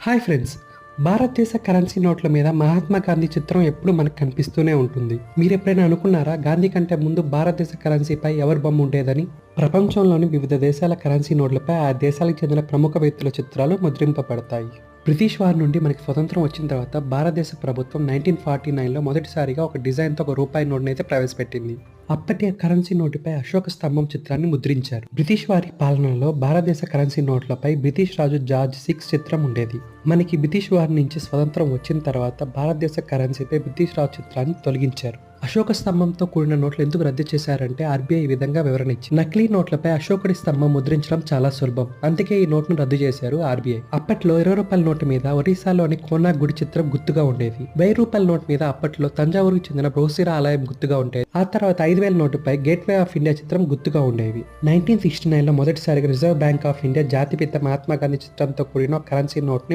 Hi friends, భారతదేశ currency నోట్ల మీద మహాత్మా గాంధీ చిత్రం ఎప్పుడు మనకు కనిపిస్తూనే ఉంటుంది. మీరు ఎప్పుడైనా అనుకున్నారా గాంధీ కంటే ముందు భారతదేశ కరెన్సీపై ఎవరి బొమ్మ ఉండేదని? ప్రపంచంలోని వివిధ దేశాల కరెన్సీ నోట్లపై ఆ దేశాలకు చెందిన ప్రముఖ వ్యక్తుల చిత్రాలు ముద్రింపబడతాయి. బ్రిటిష్ వారి నుండి మనకి స్వతంత్రం వచ్చిన తర్వాత భారతదేశ ప్రభుత్వం 1949లో మొదటిసారిగా ఒక డిజైన్తో ఒక రూపాయి నోట్ని అయితే ప్రవేశపెట్టింది. అప్పటి కరెన్సీ నోటుపై అశోక స్తంభం చిత్రాన్ని ముద్రించారు. బ్రిటిష్ వారి పాలనలో భారతదేశ కరెన్సీ నోట్లపై బ్రిటిష్ రాజు జార్జ్ 6 చిత్రం ఉండేది. మనకి బ్రిటిష్ వారి నుంచి స్వతంత్రం వచ్చిన తర్వాత భారతదేశ కరెన్సీపై బ్రిటిష్ రాజు చిత్రాన్ని తొలగించారు. అశోక స్తంభంతో కూడిన నోట్లు ఎందుకు రద్దు చేశారంటే ఆర్బీఐ ఈ విధంగా వివరణ ఇచ్చింది. నకిలీ నోట్లపై అశోకుడి స్తంభం ముద్రించడం చాలా సులభం, అందుకే ఈ నోట్ను రద్దు చేశారు ఆర్బీఐ. అప్పట్లో 20 రూపాయల నోటు మీద ఒరిస్సాలోని కోనార్క్ గుడి చిత్రం గుర్తుగా ఉండేది. 1000 రూపాయల నోటు మీద అప్పట్లో తంజావూరుకు చెందిన బ్రోసిరా ఆలయం గుర్తుగా ఉండేది. ఆ తర్వాత 5000 నోటుపై గేట్వే ఆఫ్ ఇండియా చిత్రం గుర్తుగా ఉండేవి. 1969లో మొదటిసారిగా రిజర్వ్ బ్యాంక్ ఆఫ్ ఇండియా జాతిపిత మహాత్మా గాంధీ చిత్రంతో కూడిన కరెన్సీ నోట్ ని